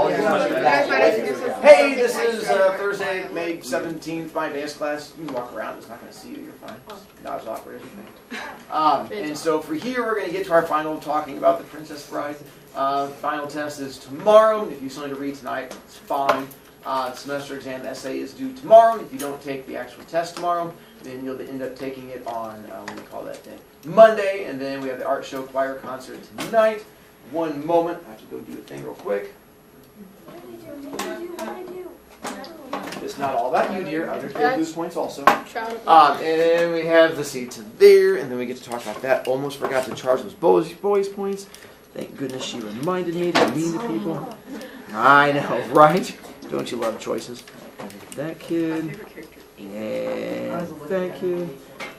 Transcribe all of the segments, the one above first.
Hey, this is Thursday, May 17th, my advanced class. You can walk around, it's not going to see you, you're fine. Not as awkward as you think. And so for here, we're going to get to our final talking about the Princess Bride. Final test is tomorrow. If you still need to read tonight, it's fine. The semester exam essay is due tomorrow. If you don't take the actual test tomorrow, then you'll end up taking it on, what do you call that thing? Monday, and then we have the art show choir concert tonight. One moment, I have to go do a thing real quick. It's not all about you, dear. Other kids lose points also. And then we have the seat to there, and then we get to talk about that. Almost forgot to charge those boys points. Thank goodness she reminded me to be mean to people. I know, right? Don't you love choices? That kid. And that kid.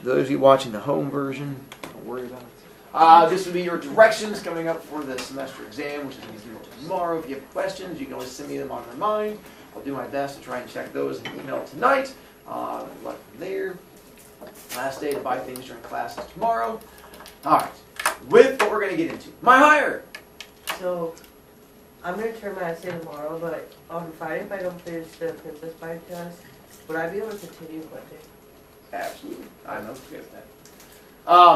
Those of you watching the home version, don't worry about it. This would be your directions coming up for the semester exam, which is going to be due tomorrow. If you have questions, you can always send me them on Remind. I'll do my best to try and check those in email tonight. Luck from there. Last day to buy things during classes tomorrow. All right. With what we're going to get into. My hire! So, I'm going to turn my essay tomorrow, but on Friday, if I don't finish the Princess Bride test, would I be able to continue Monday? Absolutely. I'm not okay with that.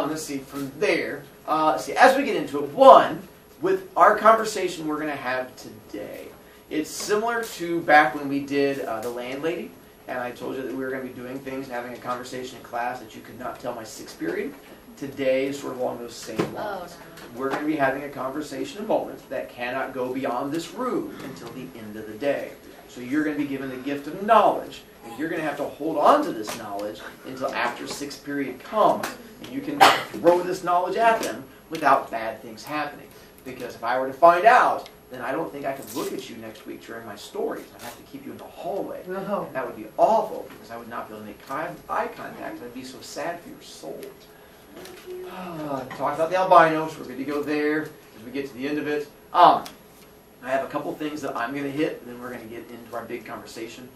Let's see, from there, as we get into it, one, with our conversation we're going to have today, it's similar to back when we did the landlady, and I told you that we were going to be doing things, having a conversation in class that you could not tell my sixth period. Today is sort of along those same lines. We're going to be having a conversation in a moment that cannot go beyond this room until the end of the day. So you're going to be given the gift of knowledge, and you're going to have to hold on to this knowledge until after sixth period comes, and you can throw this knowledge at them without bad things happening. Because if I were to find out, then I don't think I could look at you next week during my stories. I'd have to keep you in the hallway. No. And that would be awful, because I would not be able to make eye contact. I'd be so sad for your soul. Talk about the albinos. We're good to go there as we get to the end of it. I have a couple things that I'm going to hit, and then we're going to get into our big conversation.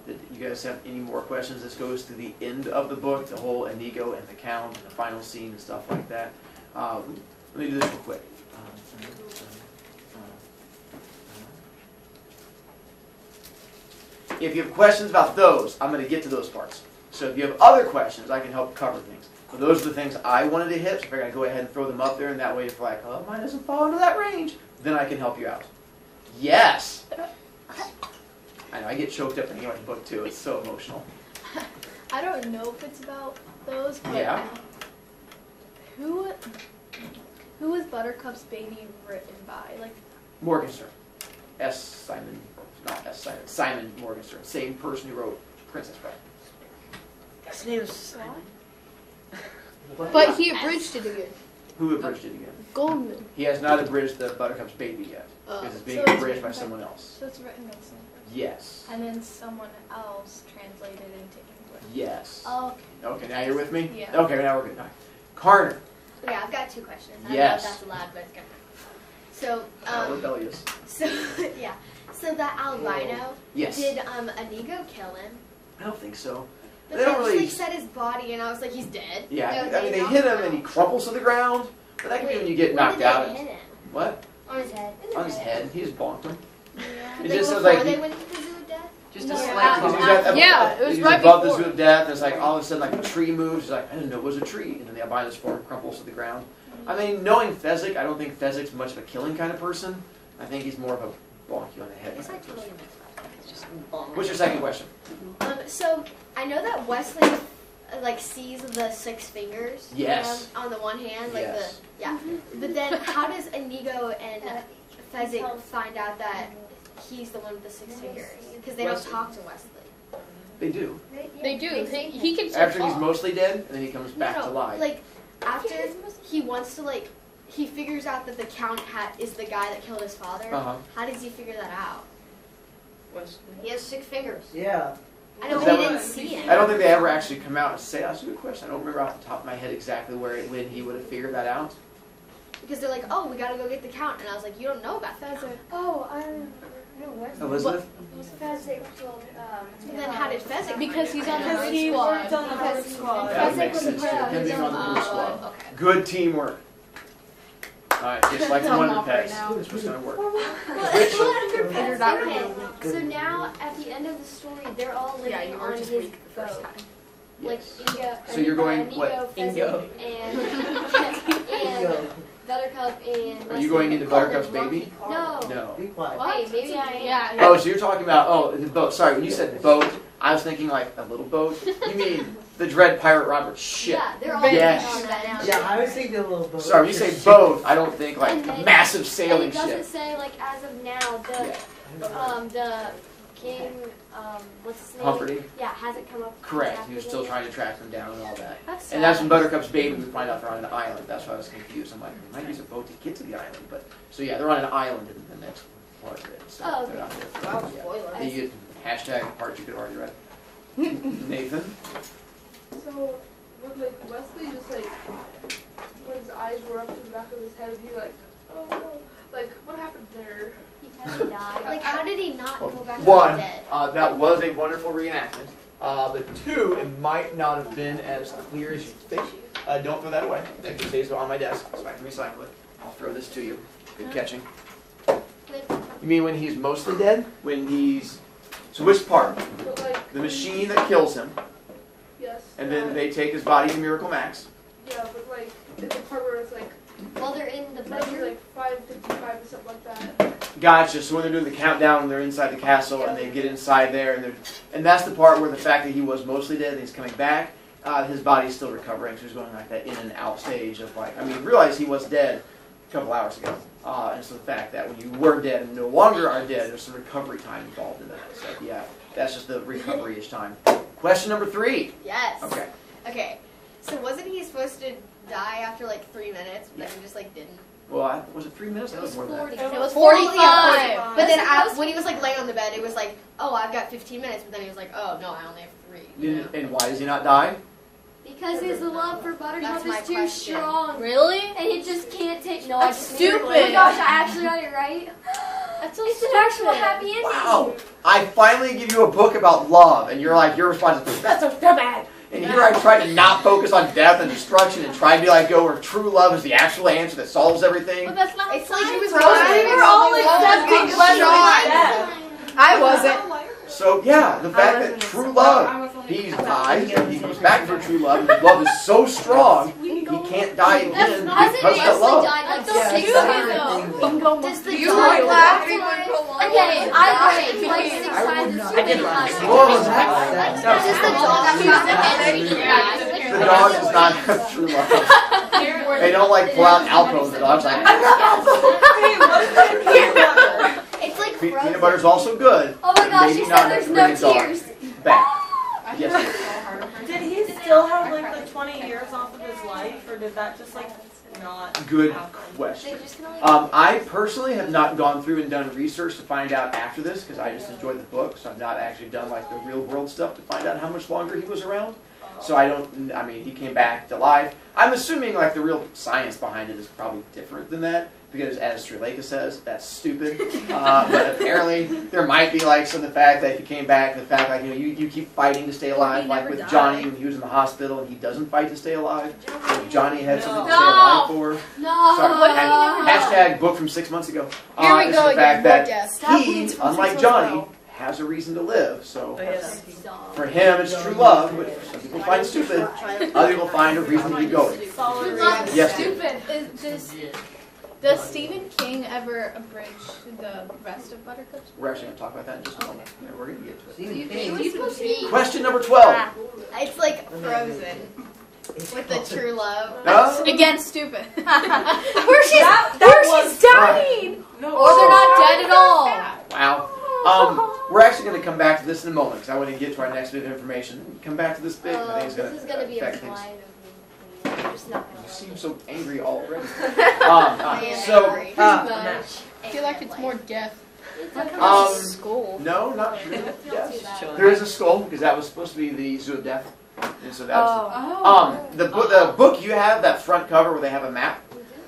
Did you guys have any more questions? This goes to the end of the book, the whole Inigo and the Count, and the final scene and stuff like that. Let me do this real quick. If you have questions about those, I'm going to get to those parts. So if you have other questions, I can help cover things. But those are the things I wanted to hit, so if I got to go ahead and throw them up there, and that way if like, oh, mine doesn't fall into that range, then I can help you out. Yes! I know, I get choked up thinking about the book too. It's so emotional. I don't know if it's about those, but yeah. Who was Buttercup's baby written by? Like Morgenstern. Simon Morgenstern. Same person who wrote Princess Bride. His name's... But he abridged it again. Who abridged it again? Goldman. He has not abridged the Buttercup's baby yet. Because it's being abridged by someone else. So it's written by someone else. Yes. And then someone else translated it into English. Yes. Oh, okay. Okay, now you're with me? Yeah. Okay, now we're good. All right. Carter. Yeah, I've got two questions. I Yes. don't know if that's allowed, but it's good. So, rebellious. So yeah. So that albino, Yes. did Inigo kill him? I don't think so. But They they don't just really... like set his body, and I was like, he's dead. Yeah, No, I mean, they knocked hit him out. and he crumples to the ground. But that can be when you get Where knocked did out. They hit him? What? On his head. On his head. He just bonked him. Yeah. It Like just sounds before like they he- went into the zoo of death? Just a No. slight Because bump. Yeah, it was he's right above before. the zoo of death, and it's like all of a sudden like a tree moves. He's like, I didn't know it was a tree. And then the albino's form crumples to the ground. I mean, knowing Fezzik, I don't think Fezzik's much of a killing kind of person. I think he's more of a bonk you on the head It's kind like of totally person. mixed up. It's just bomb. What's your second question? So I know that Wesley like sees the six fingers. Yes. On the one hand, like Yes. But then how does Inigo and Fezzik find out that he's the one with the six fingers? Because they don't Wesley. talk to Wesley. They do. They do. He can still After he's talk. mostly dead, and then he comes back to life. Like after he wants to like he figures out that the Count is the guy that killed his father. Uh-huh. How does he figure that out? He has six fingers. Yeah. I know, Is but that he what- didn't see him. I don't think they ever actually come out and say, that's a good question. I don't remember off the top of my head exactly when he would have figured that out. Because they're like, oh, we gotta go get the Count, and I was like, you don't know about that. Oh, I know Wesley. Elizabeth? Fezzik told, And then how did Fezzik? Because he's on the Because bridge he squad. worked on the bridge squad. That Fezzik makes was sense too. a Him being on the blue squad. okay. Good teamwork. Alright, just like the I'm Wonder off right Pets. now. This was gonna work. Wonder Pets. Okay, so now at the end of the story, they're all living on his boat. Like Ingo. So you're going, Ingo, what? Pheasant, and Buttercup and. Are you going into Buttercup's baby? No. No. Be quiet. Hey, maybe I am. Yeah. Oh, so you're talking about, the boat. Sorry, when you said boat, I was thinking like a little boat. You mean the Dread Pirate Robert ship. Yeah, they're all Yes. living on that. Yeah, I was thinking a little boat. Sorry, when you say boat, I don't think like And a they- massive And sailing it doesn't ship. say like as of now the king what's his name? Humphrey. Yeah, hasn't come up. Correct. with He was them still yet. trying to track them down and all that. That's And that's when sad. Buttercup's baby, we find out they're on an island. That's why I was confused. I'm like, we might use a boat to get to the island. But so yeah, they're on an island in the next part of it. So Oh, they're not there. Wow, Yeah. spoiler. They use hashtag part you could already read. Nathan? So, would like Wesley just like, when his eyes were up to the back of his head, he like, oh no, like what happened there? He kind of died. Like, how did he not go back to One, the dead? that was a wonderful reenactment. But two, it might not have been as clear as you think. Don't throw that away. It stays on my desk, so I can recycle it. I'll throw this to you. Good catching. You mean when he's mostly dead? When he's... So which part? But like, The machine that kills him, yes. and then they take his body to Miracle Max. Yeah, but like, in the part where it's like, While they're in the maybe bedroom. like 5:55 or something like that. Gotcha. So when they're doing the countdown, they're inside the castle, and they get inside there, and that's the part where the fact that he was mostly dead and he's coming back, his body's still recovering, so he's going like that in and out stage of like, I mean, realize he was dead a couple hours ago, and so the fact that when you were dead and no longer are dead, there's some recovery time involved in that. So yeah, that's just the recovery-ish time. Question number 3. Yes. Okay. Okay. So wasn't he supposed to die after like 3 minutes, but then he just like didn't? Well, was it 3 minutes? It That was was more than 40. that. It was 45. 45. But then Supposed when he was like laying on the bed, it was like, oh, I've got 15 minutes. But then he was like, oh no, I only have 3. You know? And why does he not die? Because his love for Buttercup That's my is too question. strong. Really? And he just can't take. No, That's I just stupid. Oh my gosh, I actually got it right. That's so It's an actual happy ending. Wow! I finally give you a book about love, and you're like, your response is, that's so bad. And here I try to not focus on death and destruction and try to be like, go where true love is the actual answer that solves everything. But that's not It's like he was science. We were all accepting I wasn't. So yeah, the fact that true love, he's died, and he comes back for true love, and his love is so strong, he can't die again Hasn't because of that Wesley love. died like That's 6 stupid, times? though. Does the You dog were laugh laughing Okay, I agree. Like 6 times is too many times. Whoa. Does the dog The dog does not have true love. They don't like pull out Alpo, the dog's like, It's like peanut frozen. butter's also good. Oh my gosh, Maybe you not said there's enough to no bring a dog tears. back. Yes, Did he still have like the 20 years off of his life, or did that just like not? good They question. just kinda like I personally have not gone through and done research to find out after this because I just enjoyed the book, so I've not actually done like the real world stuff to find out how much longer he was around. So I don't, I mean, he came back to life. I'm assuming like the real science behind it is probably different than that because as Srileka says, that's stupid. But apparently there might be like some of the fact that he came back, the fact like, you know, you keep fighting to stay alive, like with Johnny when he was in the hospital and he doesn't fight to stay alive. So Johnny had something to stay alive for. no. Sorry, hashtag book from 6 months ago. Here we It's go the fact again, that more deaths. he, unlike Johnny, has a reason to live. So Oh, yeah. for him, it's true love, but some people find it stupid. Other people find a reason to keep going. Solid Yes, Stupid. Does Stephen King ever abridge the rest of Buttercup's? we're actually going to talk about that in just a moment. Yeah, we're going to get to it. Stephen He King. was supposed to be. Question number 12. It's like Frozen with the true love. No? Again, stupid. Where she's dying! No. or they're not dead at all. Wow. We're actually going to come back to this in a moment because I want to get to our next bit of information. Come back to this bit. I think it's This is going gonna be a affect things. slide of me. I'm just not You gonna seem so angry already. I am So, angry. Match. I feel like it's more death. School. no, not really. Feel too Yes. bad. There is a skull because that was supposed to be the Zoo of Death, and so that was. Oh. The book you have, that front cover where they have a map,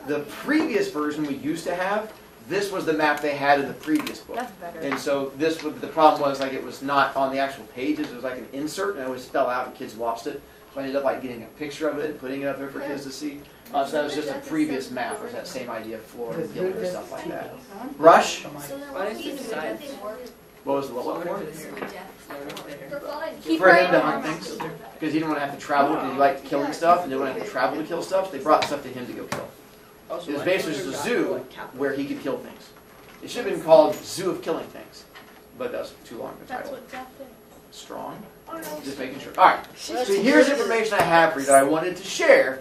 the previous version we used to have, this was the map they had in the previous book. That's better. And so the problem was like it was not on the actual pages, it was like an insert and it always fell out and kids lost it. So I ended up like getting a picture of it and putting it up there for kids to see. So that was just a previous map. It was that same idea of floor and gilded and stuff like that. Brush. So then What what is do you the do size? with it work? What was the what for? For fun. For him to hunt things. Because he didn't want to have to travel because he liked killing stuff and didn't want to have to travel to kill stuff. They brought stuff to him to go kill. It was basically just a zoo where he could kill things. It should have been called Zoo of Killing Things. But that was too long of a That's title. what Jeff did. Strong. Just making sure. Alright. So here's information I have for you that I wanted to share.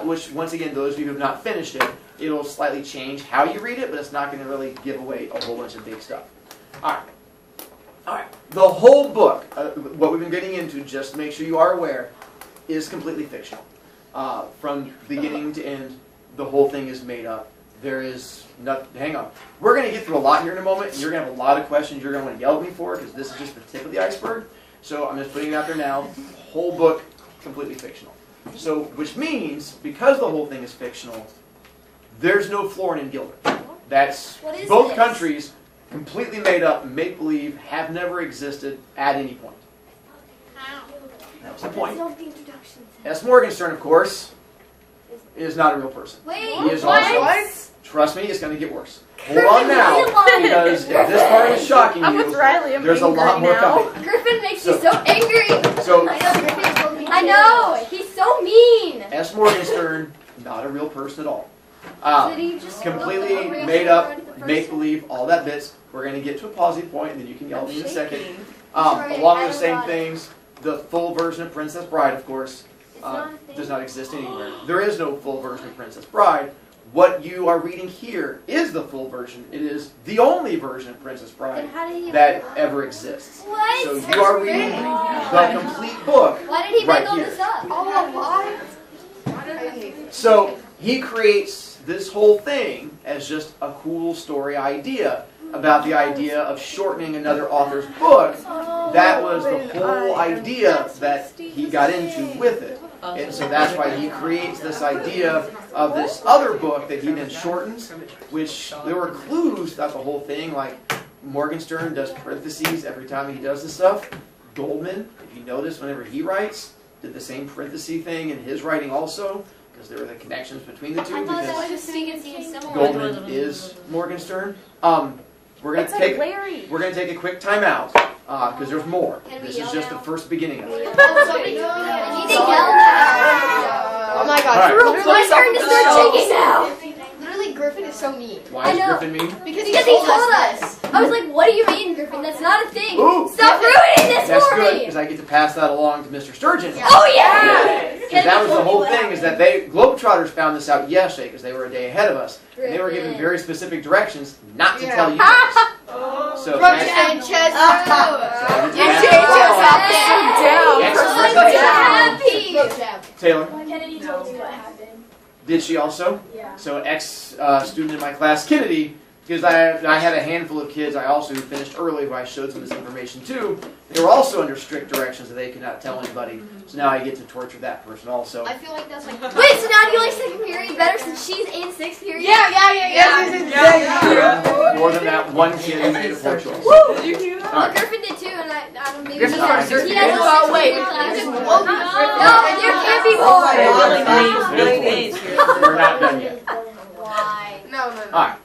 Which, once again, those of you who have not finished it, it'll slightly change how you read it, but it's not going to really give away a whole bunch of big stuff. Alright. Alright. The whole book, what we've been getting into, just to make sure you are aware, is completely fictional. From beginning to end, the whole thing is made up. There is nothing. Hang on. We're going to get through a lot here in a moment, and you're going to have a lot of questions you're going to want to yell at me for, because this is just the tip of the iceberg. So I'm just putting it out there now. Whole book, completely fictional. So, which means, because the whole thing is fictional, there's no Florin and Gilbert. That's What is both this? countries, completely made up, make-believe, have never existed at any point. That was the point. That's not the introduction. S. Morgenstern, of course, is not a real person. Wait, He is what? also, trust me, it's going to get worse. Hold on now, because if this part is shocking I'm with you, Riley. I'm there's a lot angry more now. coming. Griffin makes So- me so angry. So, I know, Griffin is so mean. I know, he's so mean. S. Morgenstern, not a real person at all. Did he just Completely look like a made real up, person? make-believe, all that bits. We're going to get to a pausing point, and then you can yell at me in a second. Sorry, Along I with the same don't got it. things, the full version of Princess Bride, of course, It's not a thing. does not exist anywhere. There is no full version of Princess Bride. What you are reading here is the full version. It is the only version of Princess Bride Then how did he that ever exists. What? So you are reading the complete book. Why did he right make all here. this up? Oh, why? So he creates this whole thing as just a cool story idea about the idea of shortening another author's book. That was the whole idea that he got into with it. And so that's why he creates this idea of this other book that he then shortens, which there were clues throughout the whole thing, like Morgenstern does parentheses every time he does this stuff. Goldman, if you notice, whenever he writes, did the same parenthesis thing in his writing also, because there were the connections between the two. I thought that Because was just speaking similar. Goldman is Morgenstern. We're gonna take a quick time out because there's more. Can we This yell is just the now? first beginning of it. Oh, somebody told me I need to yell now. Oh my All gosh, right. you're It's my turn to start shaking now. Literally, Griffin is so mean. Why is I know. Griffin mean? Because Because he told us. I was like, what do you mean, Griffin? That's not a thing. Ooh. Stop ruining this That's for good me. because I get to pass that along to Mr. Sturgeon. Oh, yeah. Because that was the whole thing, is that Globetrotters found this out yesterday because they were a day ahead of us. And they were given very specific directions not to tell you guys. So Brooke thanks. Sanchez. You Happy. Taylor, Kennedy told me what happened. did she also? Yeah. So ex-student in my class, Kennedy, because I had a handful of kids I also who finished early who I showed some of this information to. They were also under strict directions that they could not tell anybody. So now I get to torture that person also. I feel like that's like. Wait, so now do you like second period better since she's in sixth period? Yeah. More than that, one kid who made a poor choice. Did you hear that? Well, Griffin did too, and I don't maybe Griffin's not a he has a certificate. sixth period class. No, there can't be more. We're not done yet. Why? No. Alright.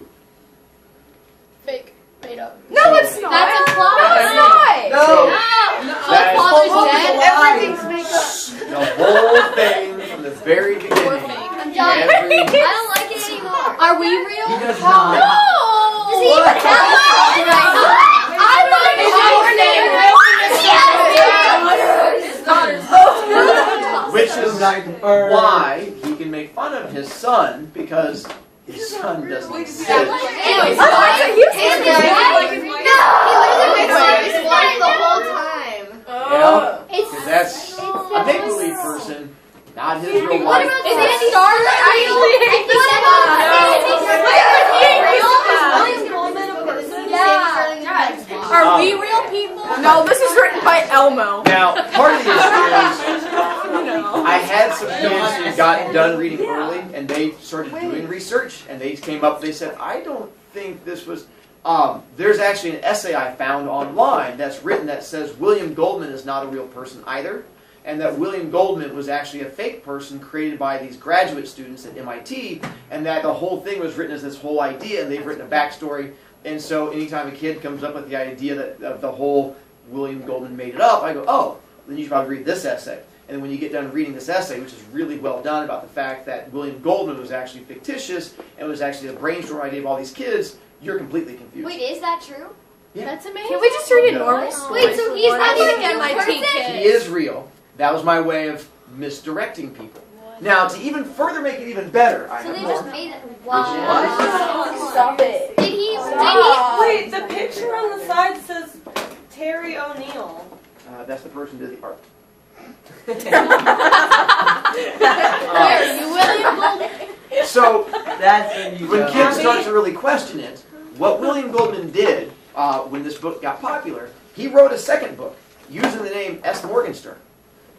Fake. Made up. No, it's not. That's a plot. No, it's not. So, that Father's dead. Everything's made up. the whole thing from the very beginning. I'm done. Every, I don't like it anymore. Are we real? he does not. Does he even have a Which is why he can make fun of his son, because his son doesn't exist. Anyways, The whole time. Yeah? Because that's a make-believe person, not his real What life. about Sandy Yeah. Are we real people? No, this is written by Elmo. Now, part of the issue is No. I had some kids who got done reading early, and they started doing research, and they came up, they said, I don't think this was... there's actually an essay I found online that's written that says William Goldman is not a real person either, and that William Goldman was actually a fake person created by these graduate students at MIT, and that the whole thing was written as this whole idea, and they've written a backstory. And so anytime a kid comes up with the idea that the whole William Goldman made it up, I go, oh, then you should probably read this essay. And then when you get done reading this essay, which is really well done about the fact that William Goldman was actually fictitious and was actually the brainstorm idea of all these kids, you're completely confused. Wait, is that true? Yeah. That's amazing. Can we just read a No. normal story? Wait, so he's not even a MIT person? kid. He is real. That was my way of misdirecting people. Now, to even further make it even better, I So they have just more. made it. Wow. Stop it. Did he? Wait, the picture on the side says Terry O'Neill. That's the person who did the art. Where, you William Goldman? So, That's when you when go. kids start to really question it, what William Goldman did when this book got popular, he wrote a second book using the name S. Morgenstern,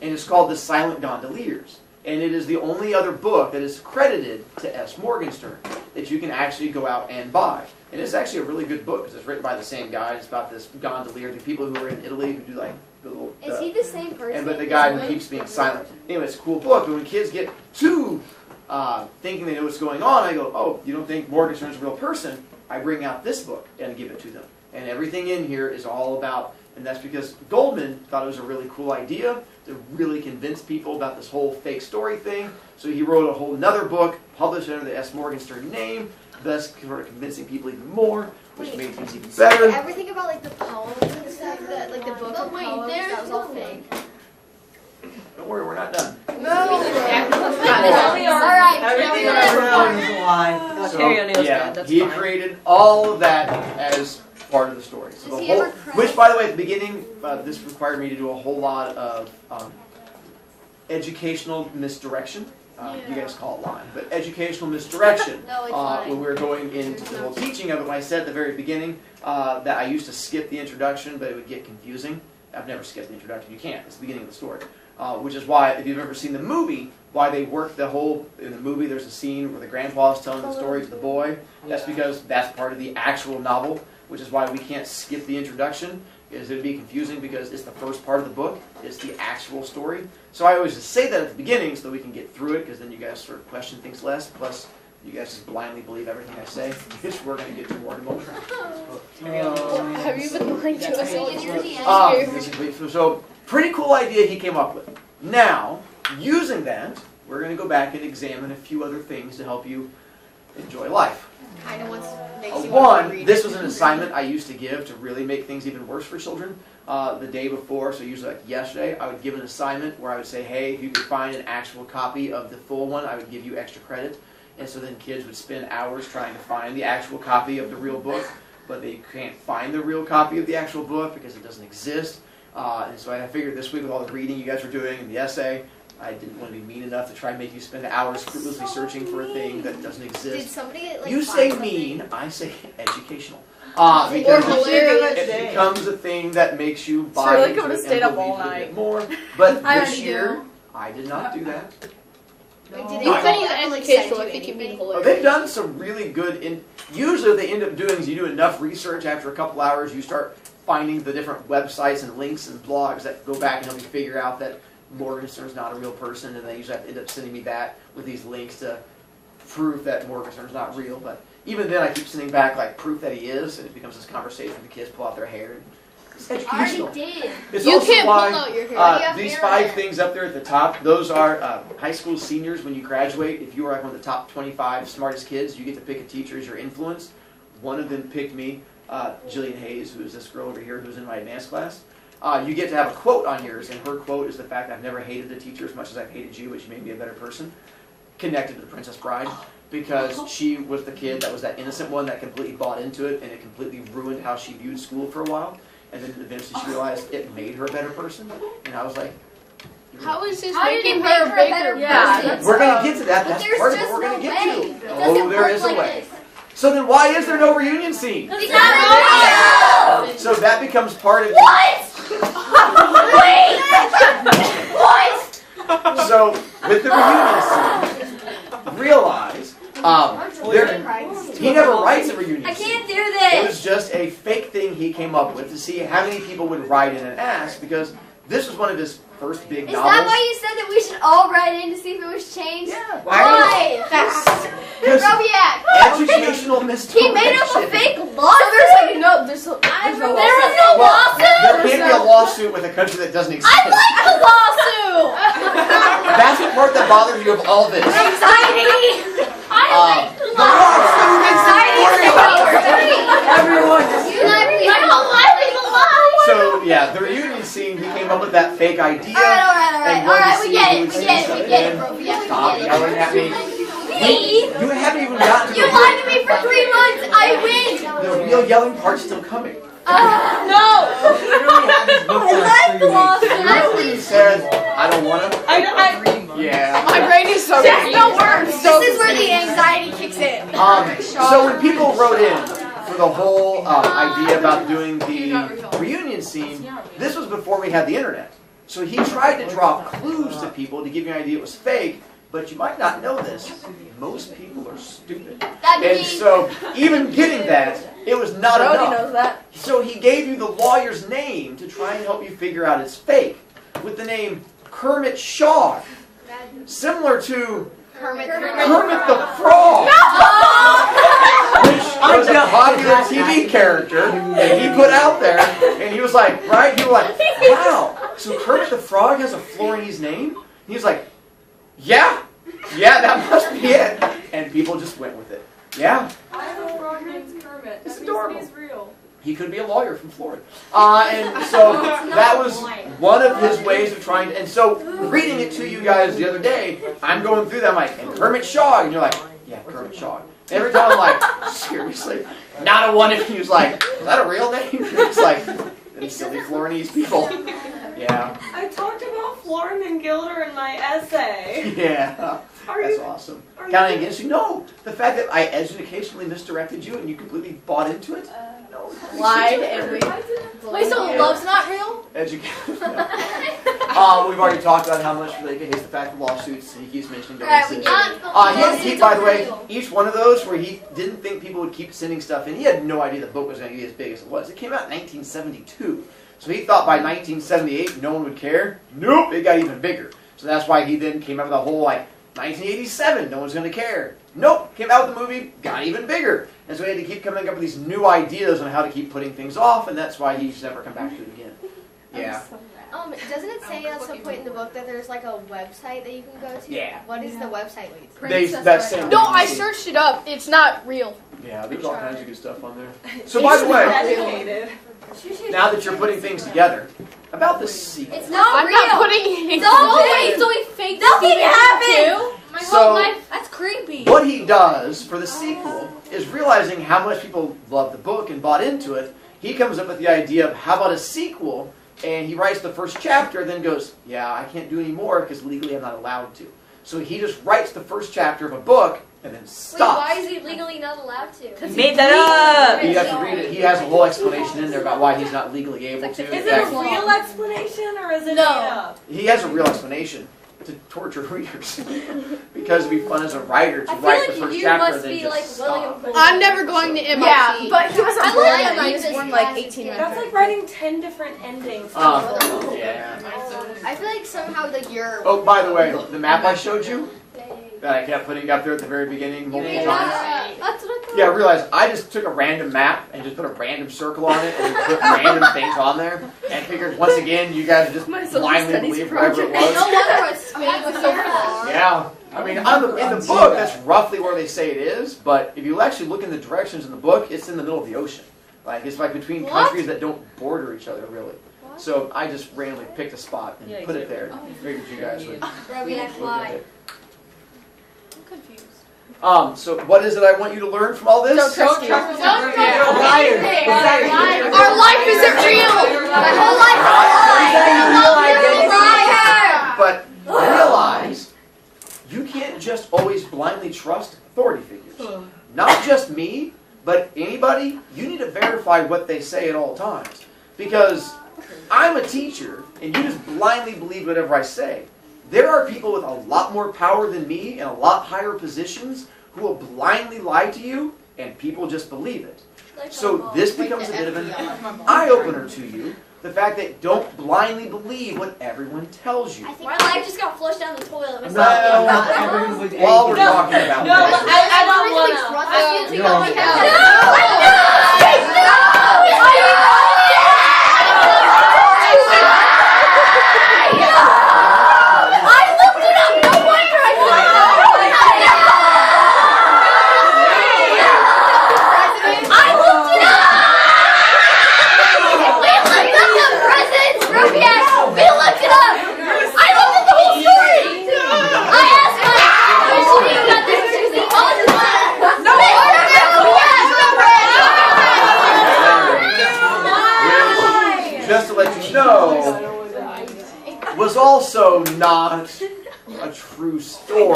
and it's called The Silent Gondoliers. And it is the only other book that is credited to S. Morgenstern that you can actually go out and buy. And it's actually a really good book because it's written by the same guy. It's about this gondolier, the people who are in Italy who do like the little. Is he the same person? But the guy who keeps being silent. Anyway, it's a cool book. But when kids get too thinking they know what's going on, I go, oh, you don't think Morgenstern's a real person? I bring out this book and give it to them. And everything in here is all about, and that's because Goldman thought it was a really cool idea to really convince people about this whole fake story thing. So he wrote a whole another book, published under the S. Morgenstern name, thus sort of convincing people even more, which made things even better. Everything about like the poems and stuff, that like the book of poems, that was all fake. Don't worry, we're not done. Alright. Everything around is a lie. So, Terry O'Neill's yeah, bad, that's he fine. created all of that as part of the story. So Does the he whole, ever credit- which, by the way, at the beginning, this required me to do a whole lot of educational misdirection. You guys call it lying, but educational misdirection. No, it's fine. When we were going into the whole teaching of it, when I said at the very beginning that I used to skip the introduction, but it would get confusing. I've never skipped the introduction. You can't. It's the beginning of the story. Which is why, if you've ever seen the movie, why they work the whole, in the movie there's a scene where the grandpa is telling the story to the boy. That's because that's part of the actual novel, which is why we can't skip the introduction, because it would be confusing because it's the first part of the book, it's the actual story. So I always just say that at the beginning so that we can get through it, because then you guys sort of question things less, plus you guys just blindly believe everything I say, which we're going to get to more in a moment. Have you been lying to us all year? So, pretty cool idea he came up with. Now, using that, we're going to go back and examine a few other things to help you enjoy life. Kind of makes you want to One, read this it. was an assignment I used to give to really make things even worse for children. The day before, so usually like yesterday, I would give an assignment where I would say, hey, if you could find an actual copy of the full one, I would give you extra credit. And so then kids would spend hours trying to find the actual copy of the real book, but they can't find the real copy of the actual book because it doesn't exist. And so I figured this week with all the reading you guys were doing and the essay, I didn't want to be mean enough to try and make you spend hours fruitlessly searching for a thing that doesn't Did exist. somebody like You find say something? mean, I say educational. Or Because hilarious. it becomes a thing that makes you So buy like into I would've it stayed and up all believe it a night. bit more. But I this already year, do. I did not do that. Wait, did You they couldn't ever, even like, educate send so I you think you'd be anything? hilarious. They've done some really good. Usually, what they end up doing is you do enough research. After a couple hours, you start finding the different websites and links and blogs that go back and help you figure out that Morgenstern's not a real person, and they usually have to end up sending me back with these links to prove that Morgenstern's not real. But even then, I keep sending back like proof that he is, and it becomes this conversation where the kids pull out their hair. It's I educational. already did. It's You also can't pull why out your hair. You have these hair 5 there. things up there at the top, those are high school seniors when you graduate. If you are like one of the top 25 smartest kids, you get to pick a teacher as your influence. One of them picked me, Jillian Hayes, who is this girl over here who's in my advanced class. You get to have a quote on yours, and her quote is the fact, I've never hated a teacher as much as I've hated you, which made me a better person, connected to the Princess Bride, because she was the kid that was that innocent one that completely bought into it, and it completely ruined how she viewed school for a while. And then eventually she realized it made her a better person, and I was like, How is this How did making it her make a her a bigger better person? person? we're going to get to that. But That's there's part of just what we're going no to get way. to. It Oh, doesn't there work is a like way. this. So then why is there no reunion scene? It's not real! So that becomes part of What? Wait! What? So with the reunion scene, realize he never writes a reunion I scene. can't do It this! was just a fake thing he came up with to see how many people would write in and ask, because this was one of his first big Is novels. that why you said that we should all write in to see if it was changed? Yeah. Why? Because Robiac. educational misdirection. He made up a fake lawsuit. There's no There was no lawsuit. There can't be a lawsuit with a country that doesn't exist. I like the lawsuit. That's the part that bothers you of all this. Anxiety. I like the The lawsuit. Anxiety is the Everyone just I don't like the lie. So yeah, the reunion scene, he came up with that fake idea. Alright, and wanted to we see get who it, would we say get it, something. we get it, bro. Yeah, Stop we get yelling it. at me. Me? You haven't even gotten to You the lied to me for 3 months. I win. The real yelling part's still coming. No! I like the Remember when you said, I don't want to? I Yeah. My brain is so There's no words. So This is where the anxiety kicks in. So when people wrote in for the whole idea about doing the reunion scene, this was before we had the internet. So he tried to drop clues to people to give you an idea it was fake, but you might not know this. Most people are stupid. That'd And be so even getting that, it was not Brody enough. knows that. So he gave you the lawyer's name to try and help you figure out it's fake, with the name Kermit Shaw, similar to Kermit the Frog, which was a popular TV character that he put out there, and he was like, right? People were like, wow, so Kermit the Frog has a Florinese name? He was like, yeah, that must be it. And people just went with it. Yeah. I have a frog named Kermit. It's That adorable. means he's real. He could be a lawyer from Florida. And so that was one of his ways of trying to, and so reading it to you guys the other day, I'm going through that, I'm like, and Kermit Shaw, and you're like, yeah, Kermit Shaw. Every time I'm like, seriously? Not a one of you's like, is that a real name? It's like, them silly Florinese people. Yeah. talked about Florin and Gilder in my essay. Yeah. That's awesome. Counting against you? No. The fact that I educationally misdirected you and you completely bought into it? No. Lied and we. Wait, so love's not real? Education. We've already talked about how much Malika hates the fact of lawsuits. He keeps mentioning Alright, we he had to keep, by the way, each one of those where he didn't think people would keep sending stuff in. He had no idea the book was going to be as big as it was. It came out in 1972. So he thought by 1978 no one would care. Nope, it got even bigger. So that's why he then came out with the whole, 1987, no one's going to care. Nope, came out with the movie, got even bigger. And so he had to keep coming up with these new ideas on how to keep putting things off, and that's why he's never come back to it again. Yeah. Doesn't it say at some point in the book that there's like a website that you can go to? Yeah. What is the website? That's same No, thing. I searched it up. It's not real. Yeah, there's all kinds of good stuff on there. So by the way, Educated. now that you're putting things together, about the sequel. It's not I'm real. not putting it. So he faked Nothing happened. My So- whole life. That's creepy. What he does for the sequel is realizing how much people loved the book and bought into it. He comes up with the idea of how about a sequel, and he writes the first chapter, then goes, yeah, I can't do any more because legally I'm not allowed to. So he just writes the first chapter of a book and then stops. Wait, why is he legally not allowed to? You made that up. You have to read it. He has a whole explanation in there about why he's not legally able to. Is it a real explanation or is it No. made up? He has a real explanation to torture readers because it'd be fun as a writer to I feel write the like first you chapter must and then be just like William stop. Cole. I'm never going to MIT. Yeah, but he was I a boy like and he this was born classic 18 kid. That's like writing 10 different endings. Yeah. I feel like somehow like you're. Oh, by the way, the map I showed you that I kept putting up there at the very beginning multiple times. That's what I thought. Yeah, I realized I just took a random map and just put a random circle on it and put random things on there and figured once again you guys just blindly believe wherever it No was. wonder Spain was so far. Yeah. I mean, in the book, that's roughly where they say it is, but if you actually look in the directions in the book, it's in the middle of the ocean. It's like between countries that don't border each other, really. So I just randomly picked a spot and put it there. Figured you guys would Robiac look at it. I'm confused. So what is it I want you to learn from all this? Don't trust you. You're a liar. Exactly. Our life isn't real. My whole life is a lie. But realize you can't just always blindly trust authority figures. Not just me, but anybody. You need to verify what they say at all times. Because I'm a teacher, and you just blindly believe whatever I say. There are people with a lot more power than me in a lot higher positions who will blindly lie to you, and people just believe it. So this becomes a bit of an eye-opener to you. The fact that don't blindly believe what everyone tells you. I think my leg just got flushed down the toilet. While we're talking about No, this. I don't want to. Just to let you know, was also not a true story.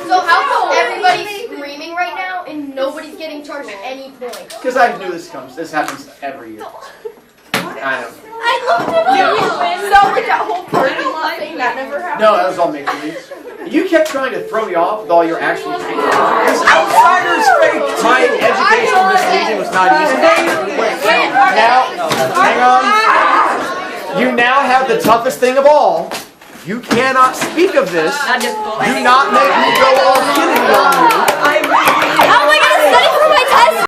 So how come everybody's screaming right now and nobody's getting charged any points? Because I knew this comes. This happens every year. I know. So like that whole party lot thing that never happened. No, that was all make-believe. You kept trying to throw me off with all your actual fake. This outsider's fake. My educational misleading was not easy. Now, hang on. You now have the toughest thing of all. You cannot speak of this. Do not make me